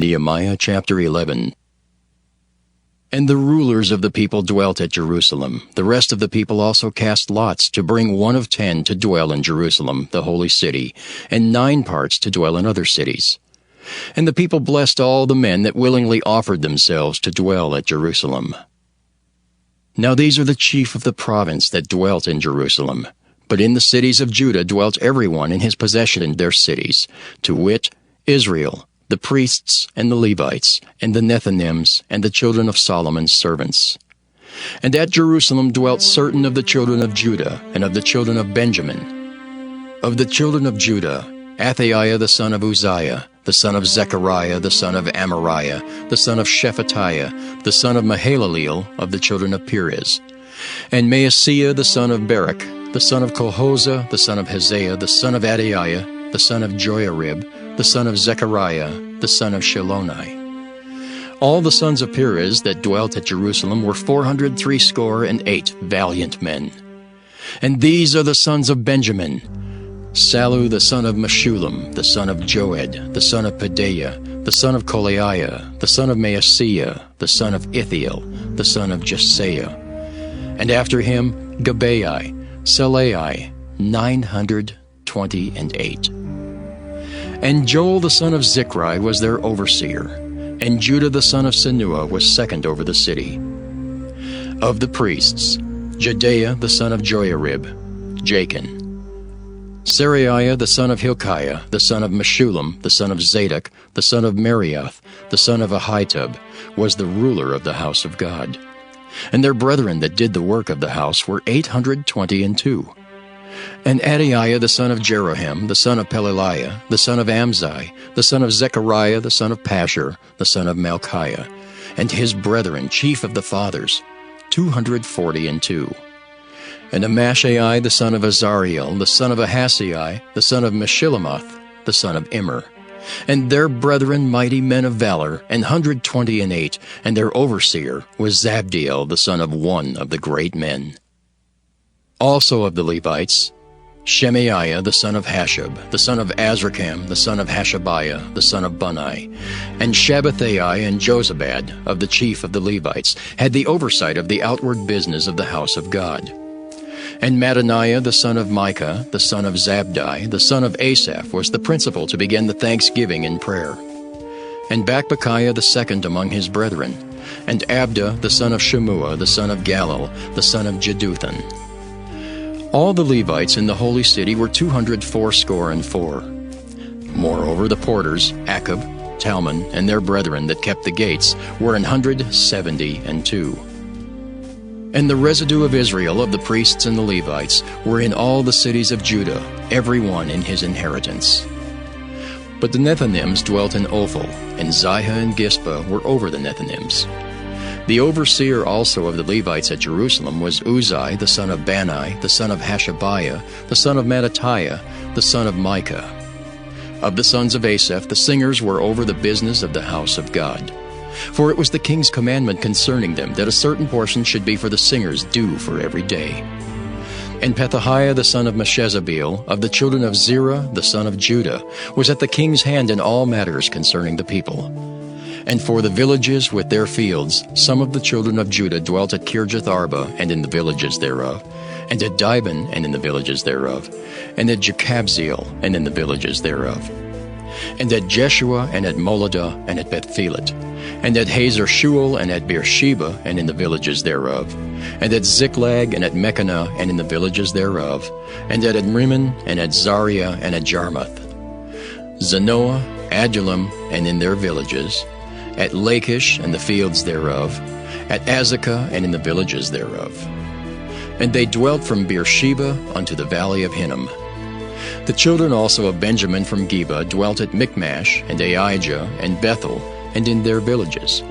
Nehemiah chapter 11. And the rulers of the people dwelt at Jerusalem. The rest of the people also cast lots to bring 1 of 10 to dwell in Jerusalem, the holy city, and 9 parts to dwell in other cities. And the people blessed all the men that willingly offered themselves to dwell at Jerusalem. Now these are the chief of the province that dwelt in Jerusalem. But in the cities of Judah dwelt every one in his possession in their cities, to wit, Israel, the priests and the Levites, and the Nethinims, and the children of Solomon's servants. And at Jerusalem dwelt certain of the children of Judah, and of the children of Benjamin. Of the children of Judah, Athaiah the son of Uzziah, the son of Zechariah, the son of Amariah, the son of Shephatiah, the son of Mahalaleel, of the children of Perez. And Maaseiah the son of Barak, the son of Colhozah, the son of Hazaiah, the son of Adaiah, the son of Joiarib, the son of Zechariah, the son of Shiloni. All the sons of Perez that dwelt at Jerusalem were 468 valiant men. And these are the sons of Benjamin: Sallu the son of Meshullam, the son of Joed, the son of Pedaiah, the son of Kolaiah, the son of Maaseiah, the son of Ithiel, the son of Jesaiah. And after him Gabai, Salai, 928. And Joel the son of Zichri was their overseer, and Judah the son of Senua was second over the city. Of the priests, Jedaiah the son of Joiarib, Jachin. Seraiah the son of Hilkiah, the son of Meshullam, the son of Zadok, the son of Merioth, the son of Ahitub, was the ruler of the house of God. And their brethren that did the work of the house were 822. And Adaiah the son of Jeroham, the son of Pelaliah, the son of Amzai, the son of Zechariah, the son of Pashur, the son of Malchiah, and his brethren, chief of the fathers, 242. And Amashai the son of Azariel, the son of Ahasai, the son of Meshillemoth, the son of Immer, and their brethren mighty men of valor, 128, and their overseer was Zabdiel the son of one of the great men. Also of the Levites, Shemaiah the son of Hashab, the son of Azrikam, the son of Hashabiah, the son of Bunai, and Shabbathai and Jozabad, of the chief of the Levites, had the oversight of the outward business of the house of God. And Mattaniah the son of Micah, the son of Zabdi, the son of Asaph, was the principal to begin the thanksgiving in prayer. And Bakbukiah the second among his brethren, and Abda the son of Shemua, the son of Galal, the son of Jeduthun. All the Levites in the holy city were 284. Moreover, the porters, Akub, Talmon, and their brethren that kept the gates, were 172. And the residue of Israel of the priests and the Levites were in all the cities of Judah, every one in his inheritance. But the Nethinims dwelt in Ophel, and Ziha and Gispa were over the Nethinims. The overseer also of the Levites at Jerusalem was Uzzi the son of Bani, the son of Hashabiah, the son of Mattatiah, the son of Micah. Of the sons of Asaph the singers were over the business of the house of God. For it was the king's commandment concerning them that a certain portion should be for the singers due for every day. And Pethahiah the son of Meshezabeel, of the children of Zerah the son of Judah, was at the king's hand in all matters concerning the people. And for the villages with their fields, some of the children of Judah dwelt at Kirjath Arba and in the villages thereof, and at Dibon and in the villages thereof, and at Jekabzeel and in the villages thereof, and at Jeshua and at Moladah and at Bethphelet, and at Hazar Shual and at Beersheba and in the villages thereof, and at Ziklag and at Mechanah and in the villages thereof, and at Adrimmon and at Zaria and at Jarmuth, Zanoah, Adullam and in their villages, at Lachish and the fields thereof, at Azekah and in the villages thereof. And they dwelt from Beersheba unto the valley of Hinnom. The children also of Benjamin from Geba dwelt at Michmash and Aijah and Bethel and in their villages,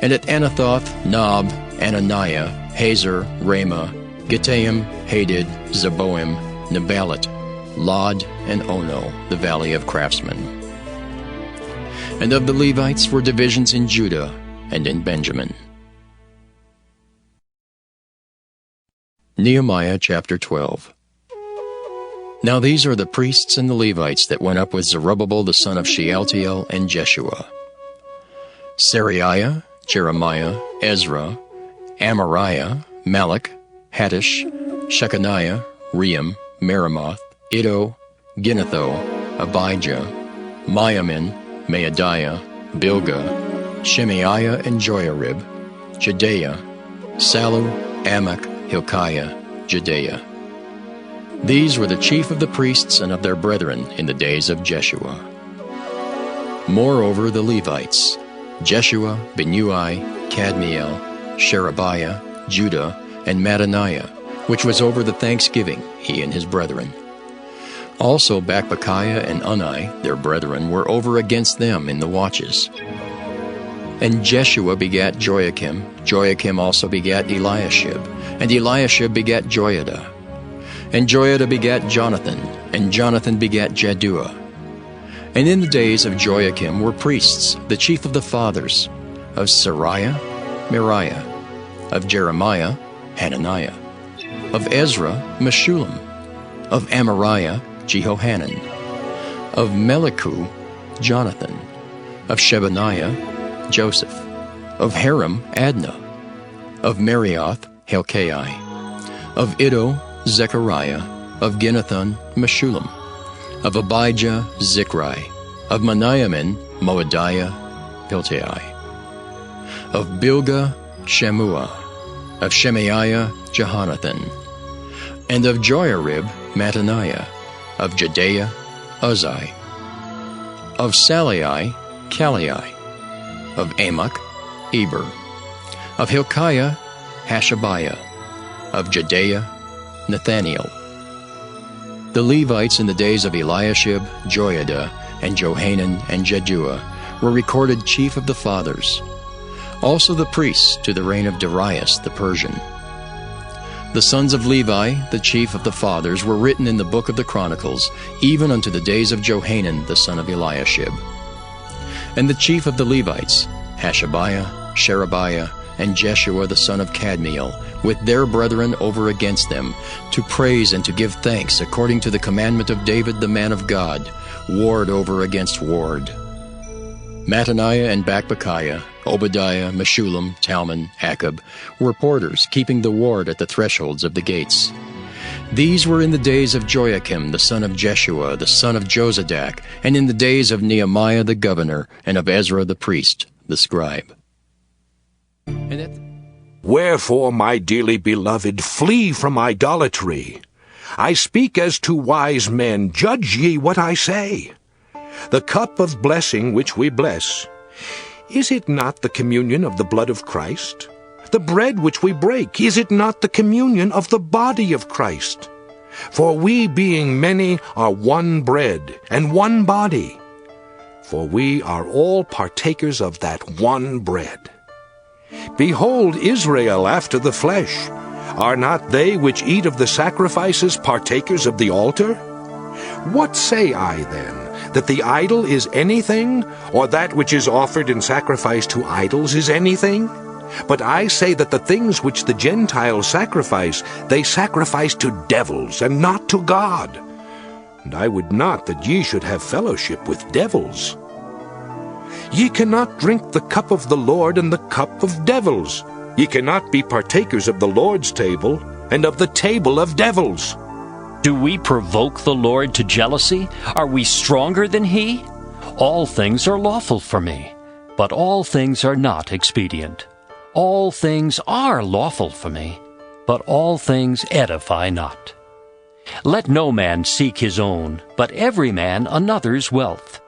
and at Anathoth, Nob, Ananiah, Hazor, Ramah, Gittaim, Hadid, Zeboim, Nebalat, Lod, and Ono, the valley of craftsmen. And of the Levites were divisions in Judah and in Benjamin. Nehemiah chapter 12. Now these are the priests and the Levites that went up with Zerubbabel the son of Shealtiel and Jeshua. Seraiah, Jeremiah, Ezra, Amariah, Malach, Hattush, Shechaniah, Ream, Meremoth, Iddo, Ginnetho, Abijah, Miamin, Maadiah, Bilgah, Shemaiah and Joiarib, Jedaiah, Sallu, Amok, Hilkiah, Jedaiah. These were the chief of the priests and of their brethren in the days of Jeshua. Moreover the Levites, Jeshua, Binnui, Kadmiel, Sherebiah, Judah, and Mattaniah, which was over the thanksgiving, he and his brethren. Also Bakbukiah and Unni, their brethren, were over against them in the watches. And Jeshua begat Joiakim, Joiakim also begat Eliashib, and Eliashib begat Joiada. And Joiada begat Jonathan, and Jonathan begat Jaddua. And in the days of Joiakim were priests, the chief of the fathers, of Seraiah, Meriah, of Jeremiah, Hananiah, of Ezra, Meshullam, of Amariah, Jehohanan, of Melichu, Jonathan, of Shebaniah, Joseph, of Haram, Adnah, of Marioth, Helkai, of Iddo, Zechariah, of Ginnethon, Meshullam, of Abijah, Zichri, of Meniamin, Moadiah, Piltai, of Bilgah, Shammua, of Shemaiah, Jehonathan, and of Joiarib, Mattaniah, of Jedaiah, Uzzi, of Salai, Kalai, of Amok, Eber, of Hilkiah, Hashabiah, of Jedaiah, Nathaniel. The Levites in the days of Eliashib, Joiada, and Johanan, and Jaddua were recorded chief of the fathers. Also the priests to the reign of Darius the Persian. The sons of Levi, the chief of the fathers, were written in the book of the Chronicles, even unto the days of Johanan the son of Eliashib. And the chief of the Levites, Hashabiah, Sherebiah, and Jeshua the son of Kadmiel, with their brethren over against them, to praise and to give thanks according to the commandment of David the man of God, ward over against ward. Mattaniah and Bakbukiah, Obadiah, Meshullam, Talmon, Akab, were porters, keeping the ward at the thresholds of the gates. These were in the days of Joiakim the son of Jeshua, the son of Josadak, and in the days of Nehemiah the governor, and of Ezra the priest, the scribe. Wherefore, my dearly beloved, flee from idolatry. I speak as to wise men, judge ye what I say. The cup of blessing which we bless, is it not the communion of the blood of Christ? The bread which we break, is it not the communion of the body of Christ? For we, being many, are one bread and one body. For we are all partakers of that one bread. Behold Israel after the flesh. Are not they which eat of the sacrifices partakers of the altar? What say I then? That the idol is anything, or that which is offered in sacrifice to idols is anything? But I say that the things which the Gentiles sacrifice, they sacrifice to devils, and not to God. And I would not that ye should have fellowship with devils. Ye cannot drink the cup of the Lord and the cup of devils. Ye cannot be partakers of the Lord's table, and of the table of devils. Do we provoke the Lord to jealousy? Are we stronger than he? All things are lawful for me, but all things are not expedient. All things are lawful for me, but all things edify not. Let no man seek his own, but every man another's wealth.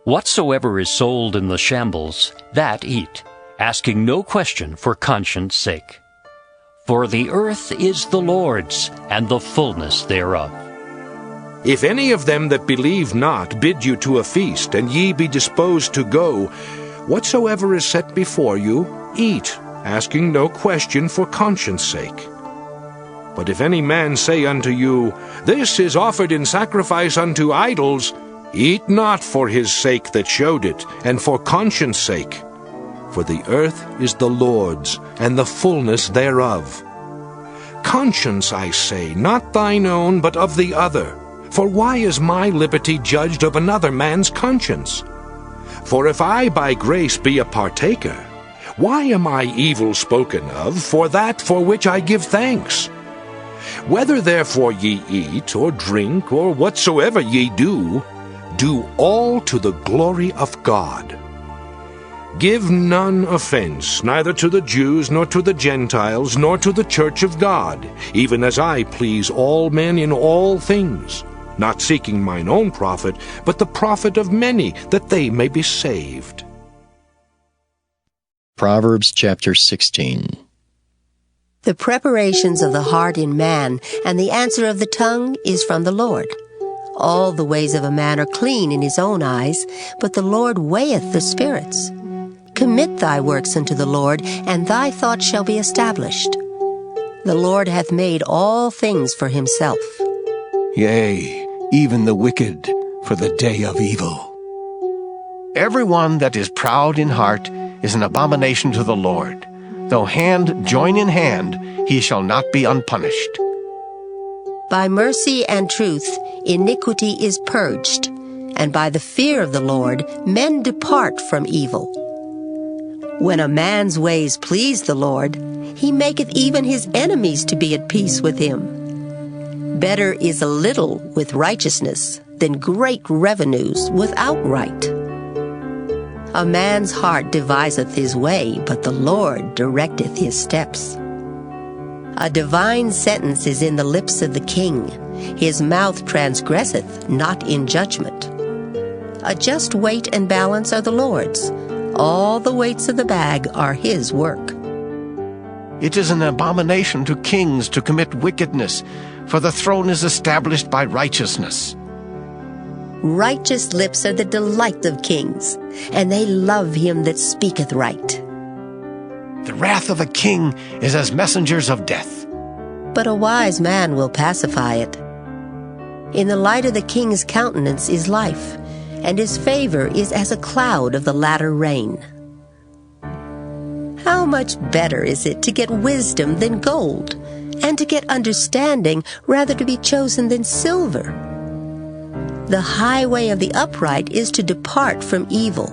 Whatsoever is sold in the shambles, that eat, asking no question for conscience sake. For the earth is the Lord's, and the fullness thereof. If any of them that believe not bid you to a feast, and ye be disposed to go, whatsoever is set before you, eat, asking no question for conscience sake. But if any man say unto you, This is offered in sacrifice unto idols, eat not for his sake that showed it, and for conscience sake. For the earth is the Lord's, and the fullness thereof. Conscience, I say, not thine own, but of the other. For why is my liberty judged of another man's conscience? For if I by grace be a partaker, why am I evil spoken of for that for which I give thanks? Whether therefore ye eat, or drink, or whatsoever ye do, do all to the glory of God. Give none offense, neither to the Jews, nor to the Gentiles, nor to the church of God, even as I please all men in all things, not seeking mine own profit, but the profit of many, that they may be saved. Proverbs chapter 16. The preparations of the heart in man, and the answer of the tongue is from the Lord. All the ways of a man are clean in his own eyes, but the Lord weigheth the spirits. Commit thy works unto the Lord, and thy thoughts shall be established. The Lord hath made all things for himself. Yea, even the wicked for the day of evil. Every one that is proud in heart is an abomination to the Lord. Though hand join in hand, he shall not be unpunished. By mercy and truth iniquity is purged, and by the fear of the Lord men depart from evil. When a man's ways please the Lord, he maketh even his enemies to be at peace with him. Better is a little with righteousness than great revenues without right. A man's heart deviseth his way, but the Lord directeth his steps. A divine sentence is in the lips of the king. His mouth transgresseth not in judgment. A just weight and balance are the Lord's. All the weights of the bag are his work. It is an abomination to kings to commit wickedness, for the throne is established by righteousness. Righteous lips are the delight of kings, and they love him that speaketh right. The wrath of a king is as messengers of death, but a wise man will pacify it. In the light of the king's countenance is life, and his favor is as a cloud of the latter rain. How much better is it to get wisdom than gold, and to get understanding rather to be chosen than silver? The highway of the upright is to depart from evil.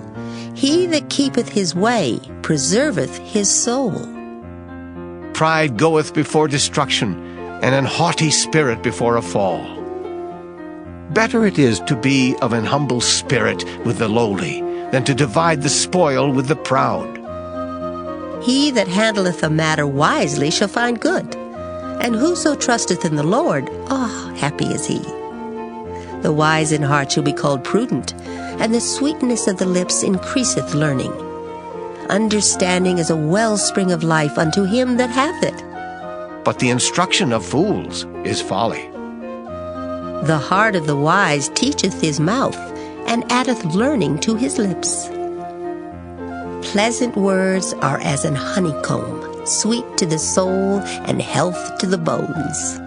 He that keepeth his way preserveth his soul. Pride goeth before destruction, and an haughty spirit before a fall. Better it is to be of an humble spirit with the lowly, than to divide the spoil with the proud. He that handleth a matter wisely shall find good, and whoso trusteth in the Lord, happy is he. The wise in heart shall be called prudent, and the sweetness of the lips increaseth learning. Understanding is a wellspring of life unto him that hath it. But the instruction of fools is folly. The heart of the wise teacheth his mouth, and addeth learning to his lips. Pleasant words are as an honeycomb, sweet to the soul, and health to the bones.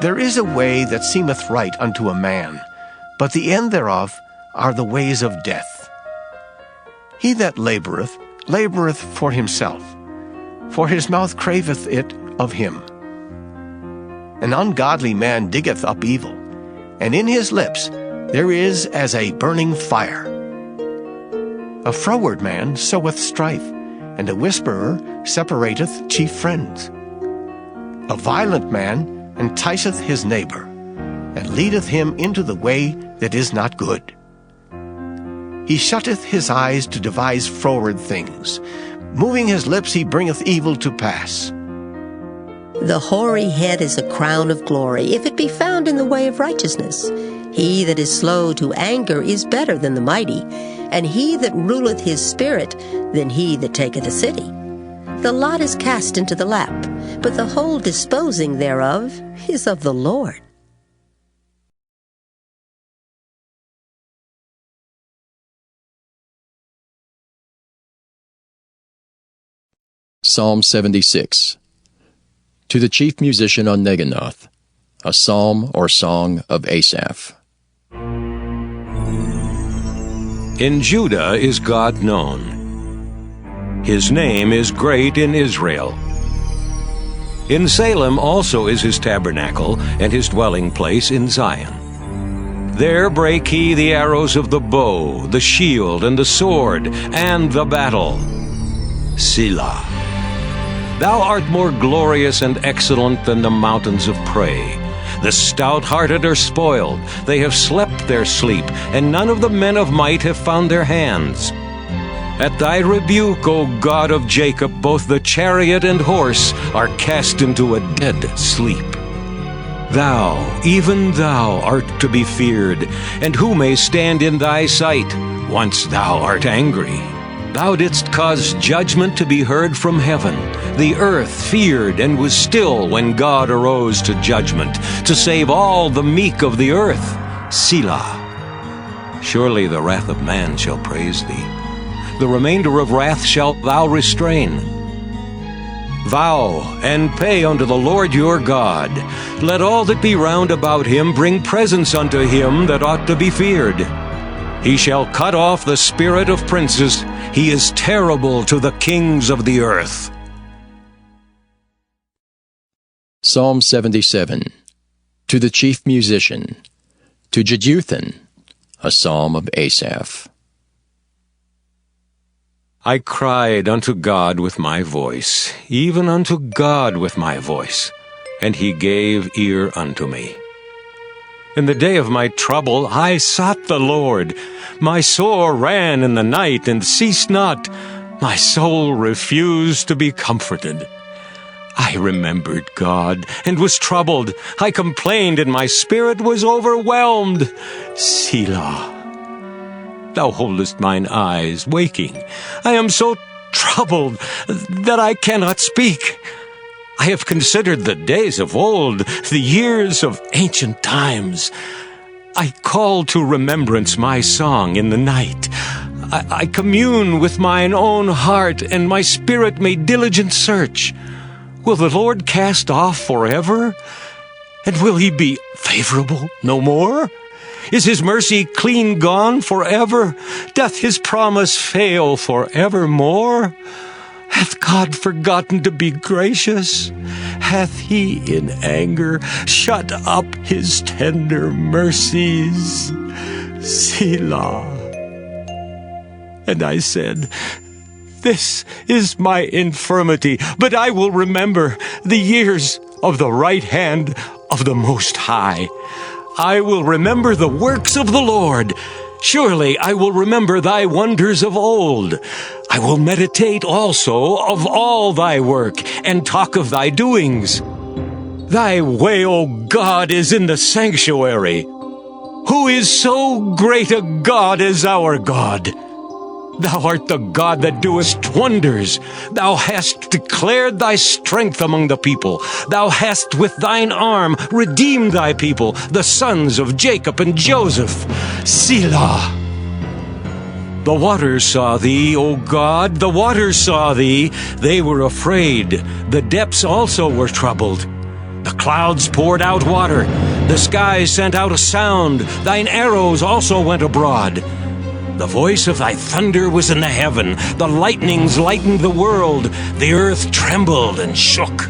There is a way that seemeth right unto a man, but the end thereof are the ways of death. He that laboureth, laboureth for himself, for his mouth craveth it of him. An ungodly man diggeth up evil, and in his lips there is as a burning fire. A froward man soweth strife, and a whisperer separateth chief friends. A violent man enticeth his neighbor, and leadeth him into the way that is not good. He shutteth his eyes to devise froward things. Moving his lips he bringeth evil to pass. The hoary head is a crown of glory, if it be found in the way of righteousness. He that is slow to anger is better than the mighty, and he that ruleth his spirit than he that taketh a city. The lot is cast into the lap, but the whole disposing thereof is of the Lord. Psalm 76. To the chief musician on Neginoth, a psalm or song of Asaph. In Judah is God known. His name is great in Israel. In Salem also is his tabernacle, and his dwelling place in Zion. There brake he the arrows of the bow, the shield, and the sword, and the battle. Selah. Thou art more glorious and excellent than the mountains of prey. The stout-hearted are spoiled, they have slept their sleep, and none of the men of might have found their hands. At thy rebuke, O God of Jacob, both the chariot and horse are cast into a dead sleep. Thou, even thou, art to be feared, and who may stand in thy sight, once thou art angry? Thou didst cause judgment to be heard from heaven. The earth feared and was still when God arose to judgment, to save all the meek of the earth. Selah. Surely the wrath of man shall praise thee. The remainder of wrath shalt thou restrain. Vow and pay unto the Lord your God. Let all that be round about him bring presents unto him that ought to be feared. He shall cut off the spirit of princes. He is terrible to the kings of the earth. Psalm 77. To the chief musician, to Jeduthun, a psalm of Asaph. I cried unto God with my voice, even unto God with my voice, and he gave ear unto me. In the day of my trouble I sought the Lord. My soul ran in the night and ceased not. My soul refused to be comforted. I remembered God and was troubled. I complained and my spirit was overwhelmed. Selah. Thou holdest mine eyes waking. I am so troubled that I cannot speak. I have considered the days of old, the years of ancient times. I call to remembrance my song in the night. I commune with mine own heart, and my spirit made diligent search. Will the Lord cast off forever? And will he be favorable no more? Is his mercy clean gone forever? Doth his promise fail forevermore? Hath God forgotten to be gracious? Hath he in anger shut up his tender mercies? Selah. And I said, This is my infirmity, but I will remember the years of the right hand of the Most High. I will remember the works of the Lord. Surely I will remember thy wonders of old. I will meditate also of all thy work, and talk of thy doings. Thy way, O God, is in the sanctuary. Who is so great a God as our God? Thou art the God that doest wonders. Thou hast declared thy strength among the people. Thou hast with thine arm redeemed thy people, the sons of Jacob and Joseph. Selah. The waters saw thee, O God, the waters saw thee. They were afraid. The depths also were troubled. The clouds poured out water. The skies sent out a sound. Thine arrows also went abroad. The voice of thy thunder was in the heaven. The lightnings lightened the world. The earth trembled and shook.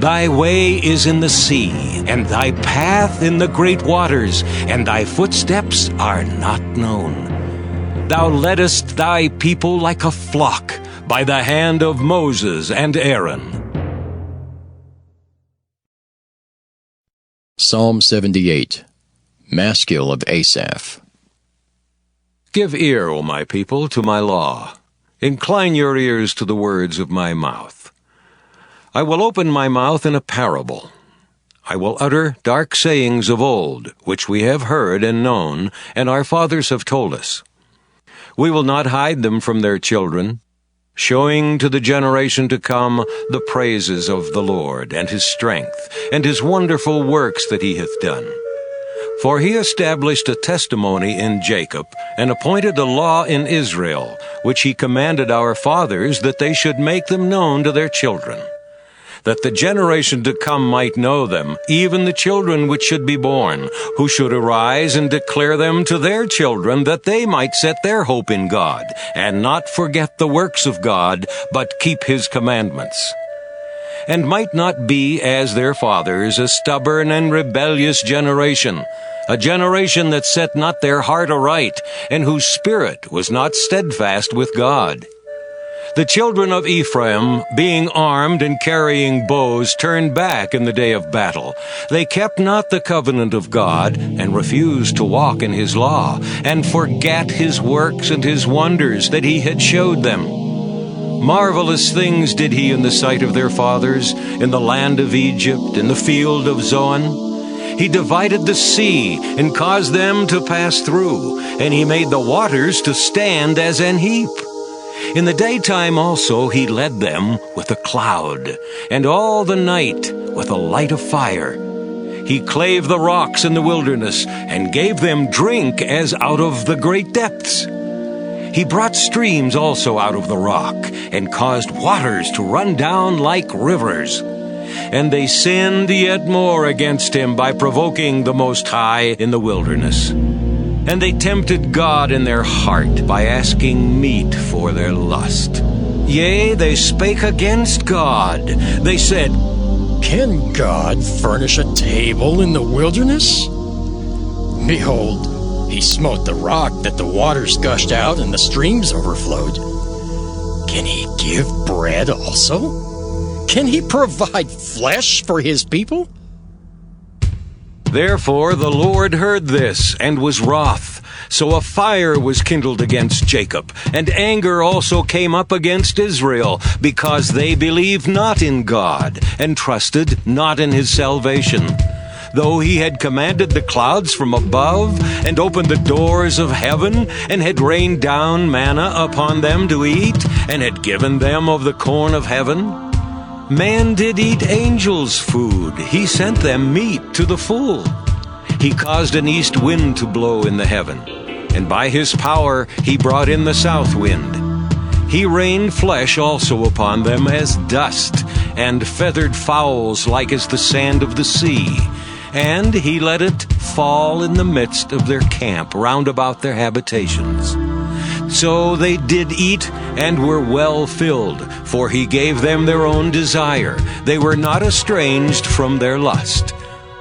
Thy way is in the sea, and thy path in the great waters, and thy footsteps are not known. Thou leddest thy people like a flock by the hand of Moses and Aaron. Psalm 78. Maskil of Asaph. Give ear, O my people, to my law. Incline your ears to the words of my mouth. I will open my mouth in a parable. I will utter dark sayings of old, which we have heard and known, and our fathers have told us. We will not hide them from their children, showing to the generation to come the praises of the Lord, and his strength, and his wonderful works that he hath done. For he established a testimony in Jacob, and appointed a law in Israel, which he commanded our fathers, that they should make them known to their children, that the generation to come might know them, even the children which should be born, who should arise and declare them to their children, that they might set their hope in God, and not forget the works of God, but keep his commandments, and might not be as their fathers, a stubborn and rebellious generation, a generation that set not their heart aright, and whose spirit was not steadfast with God. The children of Ephraim, being armed and carrying bows, turned back in the day of battle. They kept not the covenant of God, and refused to walk in his law, and forgat his works and his wonders that he had showed them. Marvelous things did he in the sight of their fathers, in the land of Egypt, in the field of Zoan. He divided the sea, and caused them to pass through, and he made the waters to stand as an heap. In the daytime also he led them with a cloud, and all the night with a light of fire. He clave the rocks in the wilderness, and gave them drink as out of the great depths. He brought streams also out of the rock, and caused waters to run down like rivers. And they sinned yet more against him by provoking the Most High in the wilderness. And they tempted God in their heart by asking meat for their lust. Yea, they spake against God. They said, Can God furnish a table in the wilderness? Behold, he smote the rock that the waters gushed out and the streams overflowed. Can he give bread also? Can he provide flesh for his people? Therefore the Lord heard this, and was wroth. So a fire was kindled against Jacob, and anger also came up against Israel, because they believed not in God, and trusted not in his salvation. Though he had commanded the clouds from above, and opened the doors of heaven, and had rained down manna upon them to eat, and had given them of the corn of heaven. Man did eat angels' food. He sent them meat to the full. He caused an east wind to blow in the heaven, and by his power he brought in the south wind. He rained flesh also upon them as dust, and feathered fowls like as the sand of the sea. And he let it fall in the midst of their camp round about their habitations. So they did eat, and were well filled, for he gave them their own desire. They were not estranged from their lust.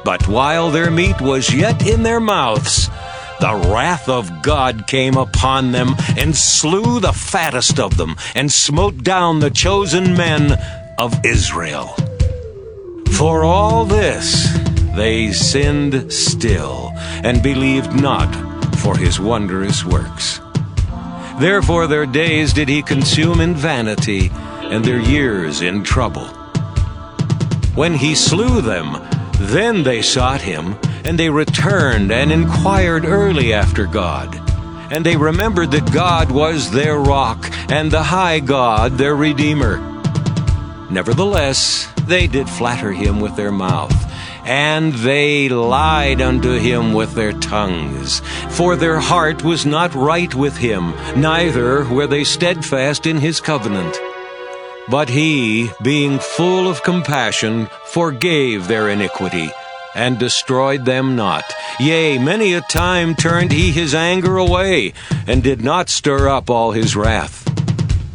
But while their meat was yet in their mouths, the wrath of God came upon them, and slew the fattest of them, and smote down the chosen men of Israel. For all this they sinned still, and believed not for his wondrous works. Therefore their days did he consume in vanity, and their years in trouble. When he slew them, then they sought him, and they returned and inquired early after God. And they remembered that God was their rock, and the high God their Redeemer. Nevertheless, they did flatter him with their mouth, and they lied unto him with their tongues. For their heart was not right with him, neither were they steadfast in his covenant. But he, being full of compassion, forgave their iniquity, and destroyed them not. Yea, many a time turned he his anger away, and did not stir up all his wrath.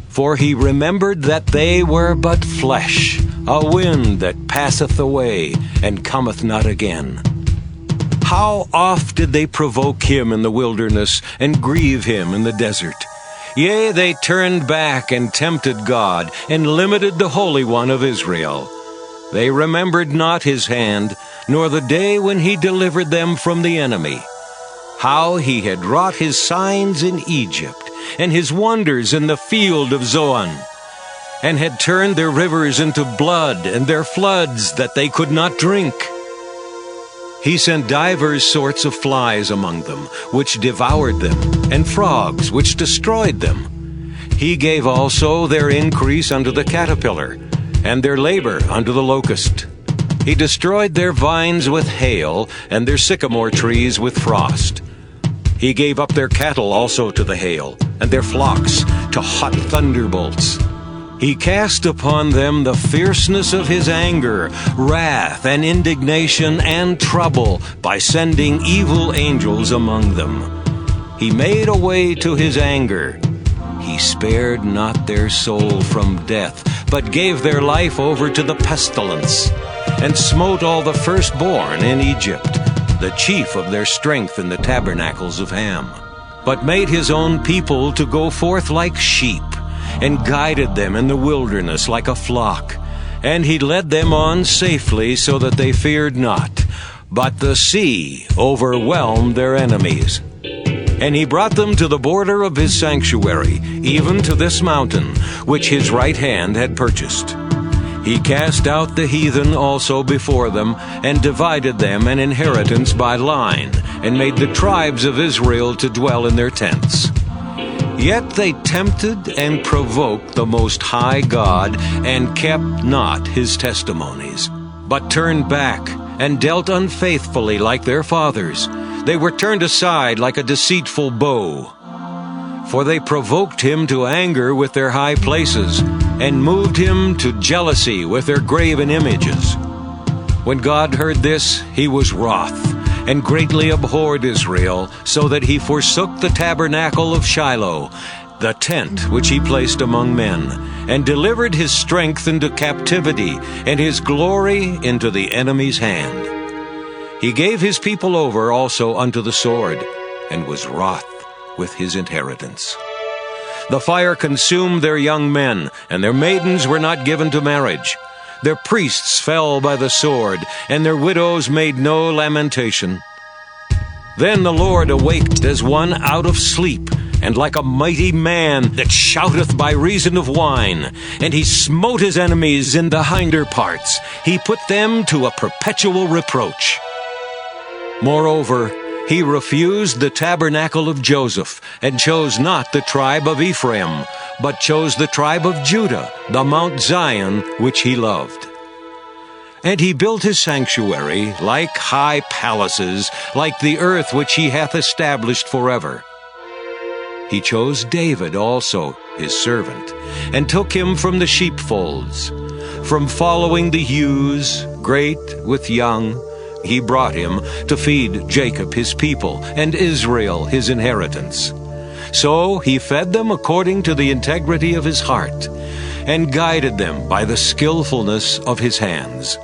For he remembered that they were but flesh, a wind that passeth away, and cometh not again. How oft did they provoke him in the wilderness, and grieve him in the desert? Yea, they turned back and tempted God, and limited the Holy One of Israel. They remembered not his hand, nor the day when he delivered them from the enemy. How he had wrought his signs in Egypt, and his wonders in the field of Zoan, and had turned their rivers into blood, and their floods that they could not drink. He sent divers sorts of flies among them, which devoured them, and frogs, which destroyed them. He gave also their increase unto the caterpillar, and their labor unto the locust. He destroyed their vines with hail, and their sycamore trees with frost. He gave up their cattle also to the hail, and their flocks to hot thunderbolts. He cast upon them the fierceness of his anger, wrath and indignation and trouble, by sending evil angels among them. He made a way to his anger. He spared not their soul from death, but gave their life over to the pestilence, and smote all the firstborn in Egypt, the chief of their strength in the tabernacles of Ham, but made his own people to go forth like sheep, and guided them in the wilderness like a flock. And he led them on safely, so that they feared not. But the sea overwhelmed their enemies. And he brought them to the border of his sanctuary, even to this mountain, which his right hand had purchased. He cast out the heathen also before them, and divided them an inheritance by line, and made the tribes of Israel to dwell in their tents. Yet they tempted and provoked the Most High God, and kept not his testimonies, but turned back, and dealt unfaithfully like their fathers. They were turned aside like a deceitful bow. For they provoked him to anger with their high places, and moved him to jealousy with their graven images. When God heard this, he was wroth, and greatly abhorred Israel, so that he forsook the tabernacle of Shiloh, the tent which he placed among men, and delivered his strength into captivity, and his glory into the enemy's hand. He gave his people over also unto the sword, and was wroth with his inheritance. The fire consumed their young men, and their maidens were not given to marriage. Their priests fell by the sword, and their widows made no lamentation. Then the Lord awaked as one out of sleep, and like a mighty man that shouteth by reason of wine. And he smote his enemies in the hinder parts. He put them to a perpetual reproach. Moreover, he refused the tabernacle of Joseph, and chose not the tribe of Ephraim, but chose the tribe of Judah, the Mount Zion, which he loved. And he built his sanctuary like high palaces, like the earth which he hath established forever. He chose David also, his servant, and took him from the sheepfolds. From following the ewes, great with young, he brought him to feed Jacob his people, and Israel his inheritance. So he fed them according to the integrity of his heart, and guided them by the skillfulness of his hands.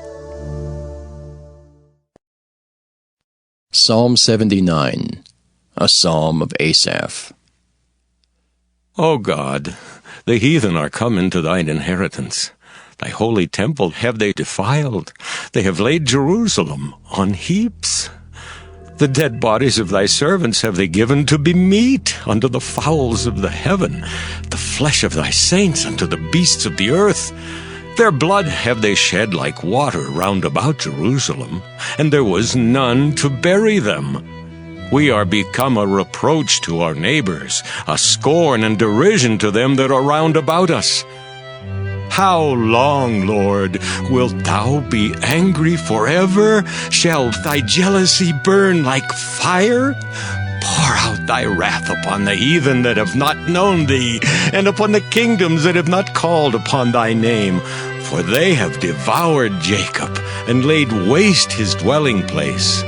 Psalm 79, a psalm of Asaph. O God, the heathen are come into thine inheritance. Thy holy temple have they defiled. They have laid Jerusalem on heaps. The dead bodies of thy servants have they given to be meat unto the fowls of the heaven, the flesh of thy saints unto the beasts of the earth. Their blood have they shed like water round about Jerusalem, and there was none to bury them. We are become a reproach to our neighbors, a scorn and derision to them that are round about us. How long, Lord, wilt thou be angry forever? Shall thy jealousy burn like fire? Pour out thy wrath upon the heathen that have not known thee, and upon the kingdoms that have not called upon thy name. For they have devoured Jacob, and laid waste his dwelling place.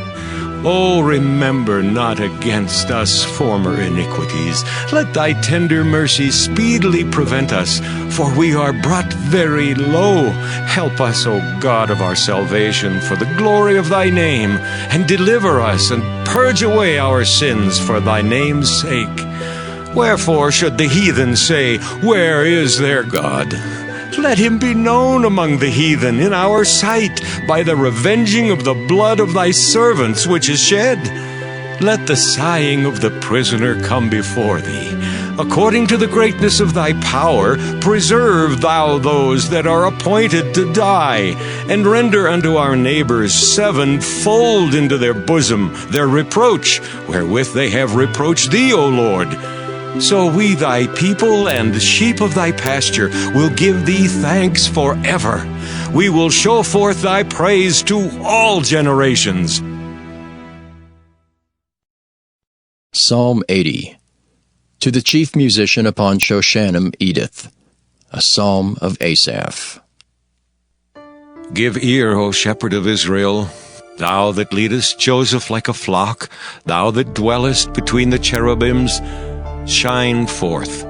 O remember not against us former iniquities. Let thy tender mercy speedily prevent us, for we are brought very low. Help us, O God of our salvation, for the glory of thy name, and deliver us, and purge away our sins for thy name's sake. Wherefore should the heathen say, Where is their God? Let him be known among the heathen in our sight by the revenging of the blood of thy servants which is shed. Let the sighing of the prisoner come before thee. According to the greatness of thy power, preserve thou those that are appointed to die, and render unto our neighbors sevenfold into their bosom their reproach, wherewith they have reproached thee, O Lord. So we, thy people and the sheep of thy pasture, will give thee thanks forever. We will show forth thy praise to all generations. Psalm 80, to the chief musician upon Shoshanim Edith, a psalm of Asaph. Give ear, O shepherd of Israel, thou that leadest Joseph like a flock, thou that dwellest between the cherubims, shine forth.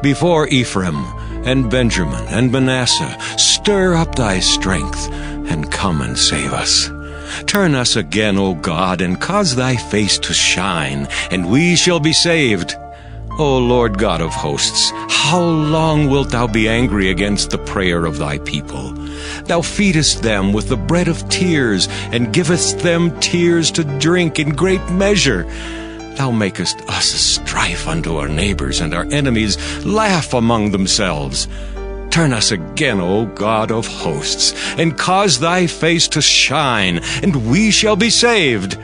Before Ephraim and Benjamin and Manasseh, stir up thy strength, and come and save us. Turn us again, O God, and cause thy face to shine, and we shall be saved. O Lord God of hosts, how long wilt thou be angry against the prayer of thy people? Thou feedest them with the bread of tears, and givest them tears to drink in great measure. Thou makest us a strife unto our neighbors, and our enemies laugh among themselves. Turn us again, O God of hosts, and cause thy face to shine, and we shall be saved.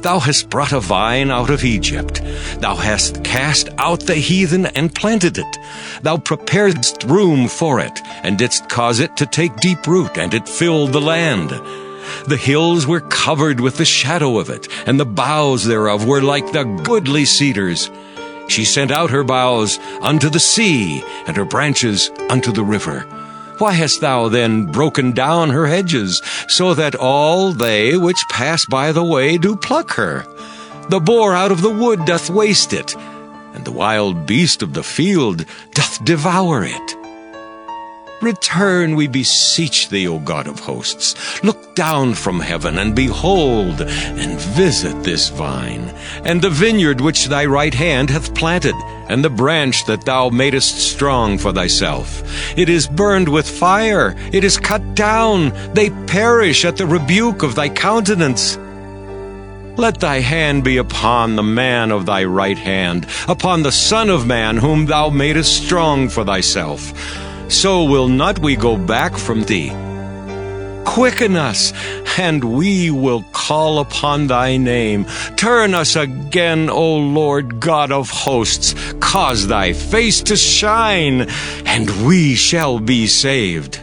Thou hast brought a vine out of Egypt. Thou hast cast out the heathen and planted it. Thou preparedst room for it, and didst cause it to take deep root, and it filled the land. The hills were covered with the shadow of it, and the boughs thereof were like the goodly cedars. She sent out her boughs unto the sea, and her branches unto the river. Why hast thou then broken down her hedges, so that all they which pass by the way do pluck her? The boar out of the wood doth waste it, and the wild beast of the field doth devour it. Return, we beseech thee, O God of hosts. Look down from heaven, and behold, and visit this vine, and the vineyard which thy right hand hath planted, and the branch that thou madest strong for thyself. It is burned with fire, it is cut down, they perish at the rebuke of thy countenance. Let thy hand be upon the man of thy right hand, upon the Son of Man whom thou madest strong for thyself. So will not we go back from thee. Quicken us, and we will call upon thy name. Turn us again, O Lord God of hosts. Cause thy face to shine, and we shall be saved.